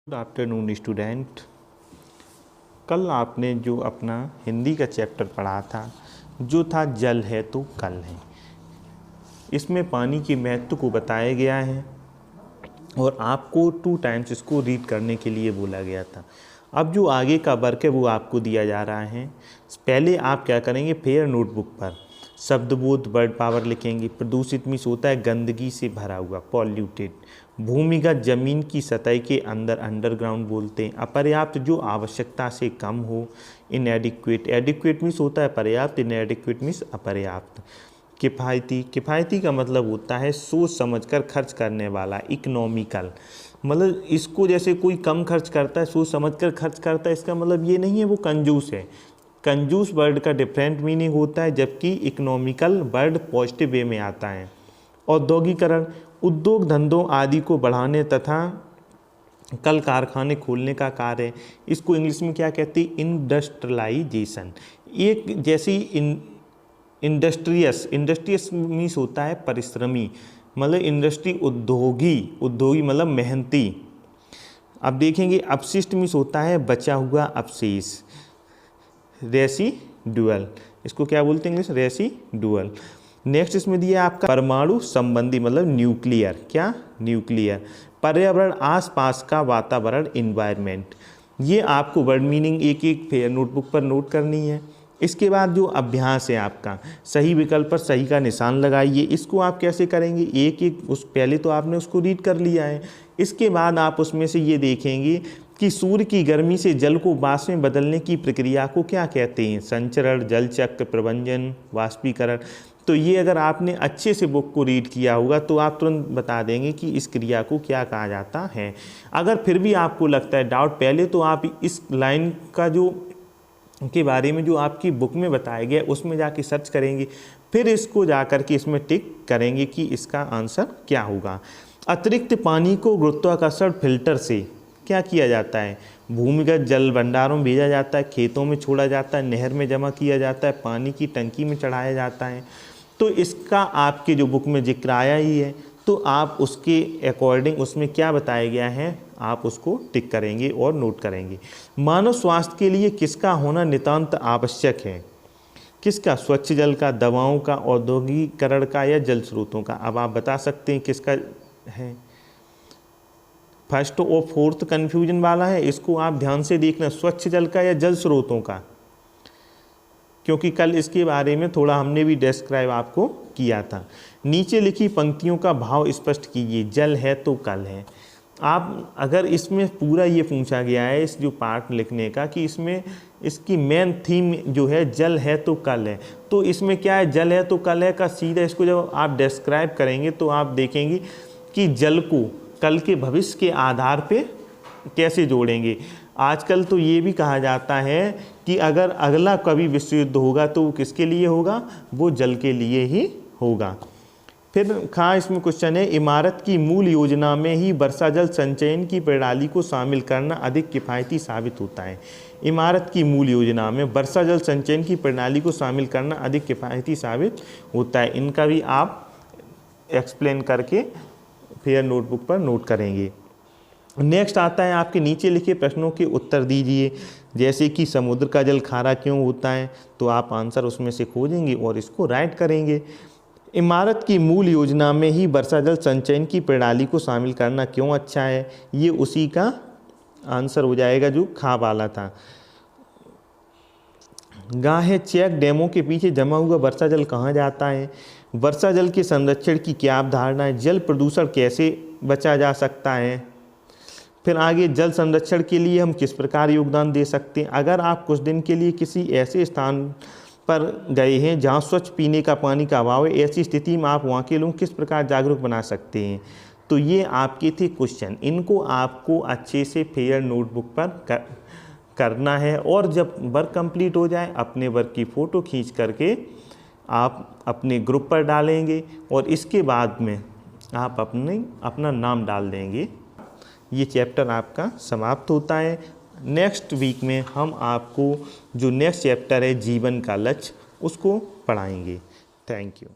Good afternoon student. कल आपने जो अपना हिंदी का चैप्टर पढ़ा था जो था जल है तो कल है, इसमें पानी के महत्व को बताया गया है और आपको 2 टाइम्स इसको रीड करने के लिए बोला गया था। अब जो आगे का वर्क है वो आपको दिया जा रहा है। पहले आप क्या करेंगे, फेयर नोटबुक पर शब्दबोध वर्ड पावर लिखेंगे। प्रदूषित मीन्स होता है गंदगी से भरा हुआ, पॉल्यूटेड। भूमिगत जमीन की सतह के अंदर अंडरग्राउंड बोलते हैं। अपर्याप्त जो आवश्यकता से कम हो। इनएडिक्वेट, एडिक्वेट मीन्स होता है पर्याप्त, इनएडिक्वेट मीन्स अपर्याप्त। किफ़ायती, किफ़ायती का मतलब होता है सोच समझकर खर्च करने वाला। इकोनॉमिकल मतलब इसको जैसे कोई कम खर्च करता है, सोच समझकर खर्च करता है, इसका मतलब ये नहीं है वो कंजूस है। कंजूस वर्ड का डिफरेंट मीनिंग होता है, जबकि इकोनॉमिकल वर्ड पॉजिटिव वे में आता है। औद्योगिकरण, उद्योग धंधों आदि को बढ़ाने तथा कल कारखाने खोलने का कार्य। इसको इंग्लिश में क्या कहते हैं, इंडस्ट्रियलाइजेशन। एक जैसी इंडस्ट्रियस मीन्स होता है परिश्रमी, मतलब इंडस्ट्री उद्योगी मतलब मेहनती। अब देखेंगे अपशिष्ट मीन्स होता है बचा हुआ अवशेष। रेसिडुअल, इसको क्या बोलते हैं इंग्लिश, रेसिडुअल। नेक्स्ट इसमें दिया आपका परमाणु संबंधी मतलब न्यूक्लियर, क्या न्यूक्लियर। पर्यावरण आसपास का वातावरण इन्वायरमेंट। ये आपको वर्ड मीनिंग एक एक फेयर नोटबुक पर नोट करनी है। इसके बाद जो अभ्यास है आपका, सही विकल्प पर सही का निशान लगाइए। इसको आप कैसे करेंगे, एक एक उस पहले तो आपने उसको रीड कर लिया है, इसके बाद आप उसमें से ये देखेंगे कि सूर्य की गर्मी से जल को वाष्प में बदलने की प्रक्रिया को क्या कहते हैं। संचरण, जल चक्र, प्रबंजन, वाष्पीकरण। तो ये अगर आपने अच्छे से बुक को रीड किया होगा तो आप तुरंत बता देंगे कि इस क्रिया को क्या कहा जाता है। अगर फिर भी आपको लगता है डाउट, पहले तो आप इस लाइन का जो के बारे में जो आपकी बुक में बताया गया उसमें जाके सर्च करेंगे, फिर इसको जाकर के इसमें टिक करेंगे कि इसका आंसर क्या होगा। अतिरिक्त पानी को गुरुत्वाकर्षण फिल्टर से क्या किया जाता है, भूमिगत जल भंडारों में भेजा जाता है, खेतों में छोड़ा जाता है, नहर में जमा किया जाता है, पानी की टंकी में चढ़ाया जाता है। तो इसका आपके जो बुक में जिक्र आया ही है, तो आप उसके अकॉर्डिंग उसमें क्या बताया गया है आप उसको टिक करेंगे और नोट करेंगे। मानव स्वास्थ्य के लिए किसका होना नितांत आवश्यक है, किसका, स्वच्छ जल का, दवाओं का, औद्योगिकरण का या जल स्रोतों का। अब आप बता सकते हैं किसका है। फर्स्ट और फोर्थ कन्फ्यूजन वाला है, इसको आप ध्यान से देखना, स्वच्छ जल का या जल स्रोतों का, क्योंकि कल इसके बारे में थोड़ा हमने भी डिस्क्राइब आपको किया था। नीचे लिखी पंक्तियों का भाव स्पष्ट कीजिए। जल है तो कल है। आप अगर इसमें पूरा ये पूछा गया है इस जो पार्ट लिखने का कि इसमें इसकी मेन थीम जो है जल है तो कल है, तो इसमें क्या है, जल है तो कल है का सीधा इसको जब आप डिस्क्राइब करेंगे तो आप देखेंगे कि जल को कल के भविष्य के आधार पे कैसे जोड़ेंगे। आजकल तो ये भी कहा जाता है कि अगर अगला कभी विश्व युद्ध होगा तो वो किसके लिए होगा, वो जल के लिए ही होगा। फिर इसमें क्वेश्चन है, इमारत की मूल योजना में ही वर्षा जल संचयन की प्रणाली को शामिल करना अधिक किफ़ायती साबित होता है। इमारत की मूल योजना में वर्षा जल संचयन की प्रणाली को शामिल करना अधिक किफ़ायती साबित होता है। इनका भी आप एक्सप्लेन करके फेयर नोटबुक पर नोट करेंगे। नेक्स्ट आता है आपके नीचे लिखे प्रश्नों के उत्तर दीजिए। जैसे कि समुद्र का जल खारा क्यों होता है, तो आप आंसर उसमें से खोजेंगे और इसको राइट करेंगे। इमारत की मूल योजना में ही वर्षा जल संचयन की प्रणाली को शामिल करना क्यों अच्छा है, ये उसी का आंसर हो जाएगा जो खा वाला था। गाहे चेक डैमों के पीछे जमा हुआ वर्षा जल कहाँ जाता है। वर्षा जल के संरक्षण की क्या अवधारणा है। जल प्रदूषण कैसे बचा जा सकता है। फिर आगे जल संरक्षण के लिए हम किस प्रकार योगदान दे सकते हैं। अगर आप कुछ दिन के लिए किसी ऐसे स्थान पर गए हैं जहां स्वच्छ पीने का पानी का अभाव है, ऐसी स्थिति में आप वहां के लोगों किस प्रकार जागरूक बना सकते हैं। तो ये आपके थे क्वेश्चन, इनको आपको अच्छे से फेयर नोटबुक पर करना है और जब वर्क कंप्लीट हो जाए अपने वर्क की फ़ोटो खींच करके आप अपने ग्रुप पर डालेंगे और इसके बाद में आप अपना नाम डाल देंगे। ये चैप्टर आपका समाप्त होता है। नेक्स्ट वीक में हम आपको जो नेक्स्ट चैप्टर है जीवन का लक्ष्य उसको पढ़ाएंगे। Thank you.